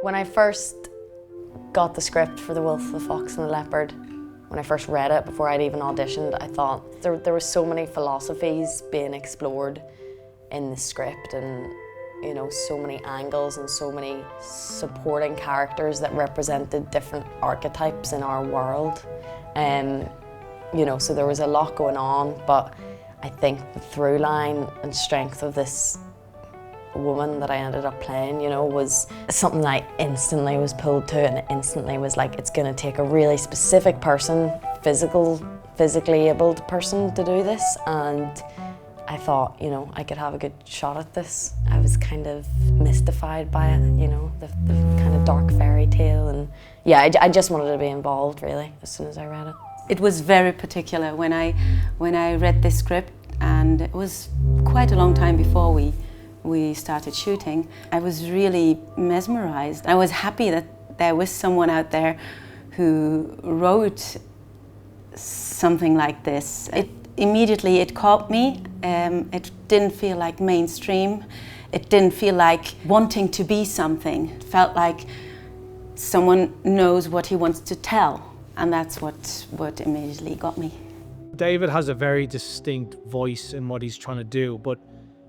When I first got the script for The Wolf, the Fox and the Leopard, when I first read it before I'd even auditioned, I thought there were so many philosophies being explored in the script, and you know, so many angles and so many supporting characters that represented different archetypes in our world. You know, so there was a lot going on, but I think the through line and strength of this woman that I ended up playing, you know, was something that I instantly was pulled to, and instantly was like, it's gonna take a really specific person, physically abled person to do this, and I thought, you know, I could have a good shot at this. I was kind of mystified by it, you know, the kind of dark fairy tale, and yeah, I just wanted to be involved really as soon as I read it. It was very particular when I read this script, and it was quite a long time before we started shooting. I was really mesmerized. I was happy that there was someone out there who wrote something like this. Immediately it caught me. It didn't feel like mainstream. It didn't feel like wanting to be something. It felt like someone knows what he wants to tell, and that's what immediately got me. David has a very distinct voice in what he's trying to do, but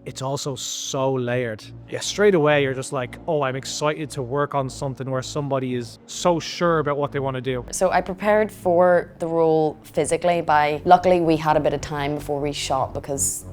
it's also so layered. Yeah, straight away you're just like, oh, I'm excited to work on something where somebody is so sure about what they want to do. So I prepared for the role physically luckily we had a bit of time before we shot, because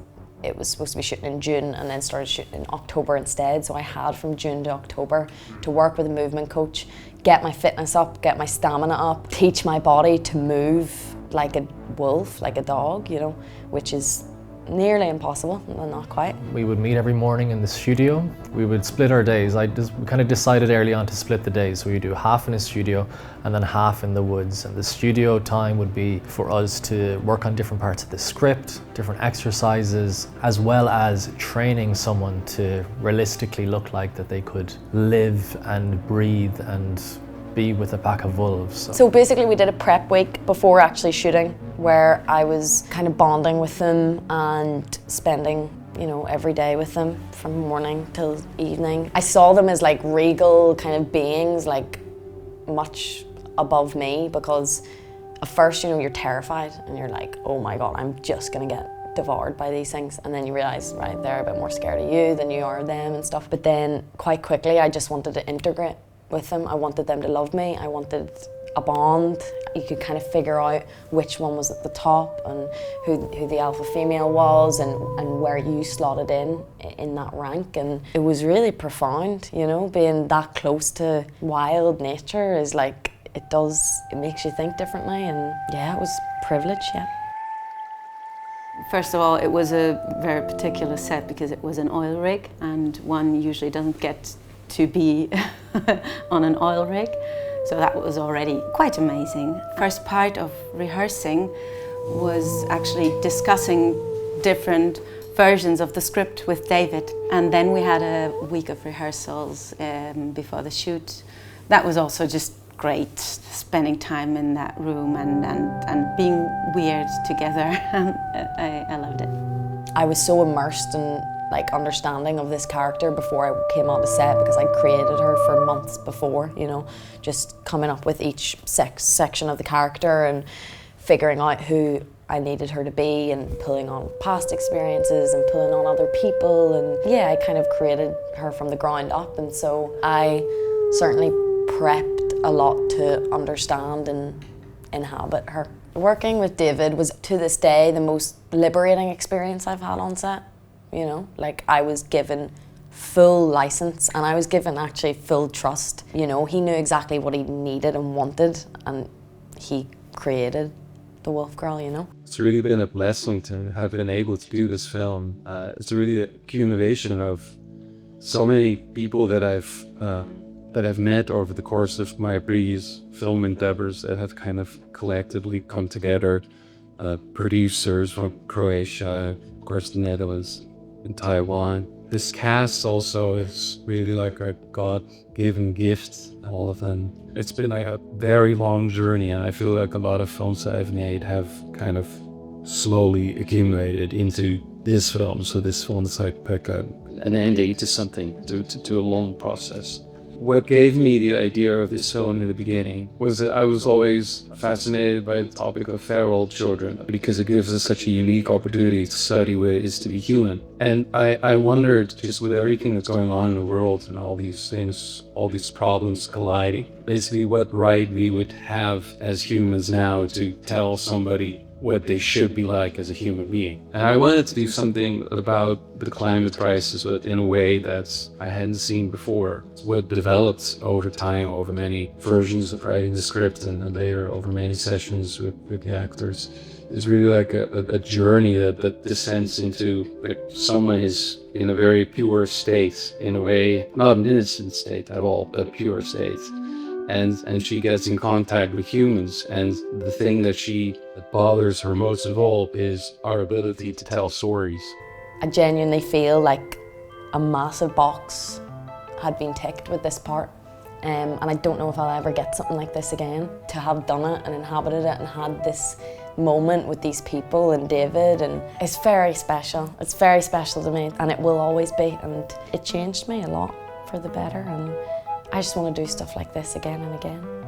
it was supposed to be shooting in June and then started shooting in October instead. So I had from June to October to work with a movement coach, get my fitness up, get my stamina up, teach my body to move like a wolf, like a dog, you know, which is nearly impossible, well, not quite. We would meet every morning in the studio. We would split our days. We kind of decided early on to split the days. So we do half in the studio and then half in the woods. And the studio time would be for us to work on different parts of the script, different exercises, as well as training someone to realistically look like that they could live and breathe and be with a pack of wolves. So basically we did a prep week before actually shooting, where I was kind of bonding with them and spending, you know, every day with them from morning till evening. I saw them as like regal kind of beings, like much above me, because at first, you know, you're terrified and you're like, oh my God, I'm just gonna get devoured by these things, and then you realise, right, they're a bit more scared of you than you are of them and stuff. But then quite quickly I just wanted to integrate with them. I wanted them to love me. I wanted a bond. You could kind of figure out which one was at the top and who the alpha female was, and where you slotted in that rank. And it was really profound, you know, being that close to wild nature is like, it makes you think differently, and yeah, it was privilege, yeah. First of all, it was a very particular set because it was an oil rig, and one usually doesn't get to be on an oil rig, so that was already quite amazing. First part of rehearsing was actually discussing different versions of the script with David, and then we had a week of rehearsals before the shoot. That was also just great, spending time in that room and being weird together. I loved it. I was so immersed in like understanding of this character before I came on the set, because I created her for months before, you know, just coming up with each section of the character and figuring out who I needed her to be, and pulling on past experiences and pulling on other people, and yeah, I kind of created her from the ground up. And so I certainly prepped a lot to understand and inhabit her. Working with David was, to this day, the most liberating experience I've had on set. You know, like I was given full license, and I was given actually full trust. You know, he knew exactly what he needed and wanted, and he created the Wolf Girl, you know. It's really been a blessing to have been able to do this film. It's really a accumulation of so many people that I've met over the course of my previous film endeavors that have kind of collectively come together. Producers from Croatia, of course the Netherlands, in Taiwan. This cast also is really like a God-given gift, all of them. It's been like a very long journey, and I feel like a lot of films that I've made have kind of slowly accumulated into this film. So this film is like an ending to something, to a long process. what gave me the idea of this film in the beginning was that I was always fascinated by the topic of feral children because it gives us such a unique opportunity to study what it is to be human. And I wondered, just with everything that's going on in the world and all these things, all these problems colliding, basically what right we would have as humans now to tell somebody what they should be like as a human being. And I wanted to do something about the climate crisis, but in a way that I hadn't seen before. It's what developed over time, over many versions of writing the script and later over many sessions with the actors. It's really like a journey that descends into like someone is in a very pure state, in a way, not an innocent state at all, but a pure state. And she gets in contact with humans, and the thing that bothers her most of all is our ability to tell stories. I genuinely feel like a massive box had been ticked with this part, and I don't know if I'll ever get something like this again. To have done it and inhabited it and had this moment with these people and David, and it's very special. It's very special to me, and it will always be, and it changed me a lot for the better, and I just want to do stuff like this again and again.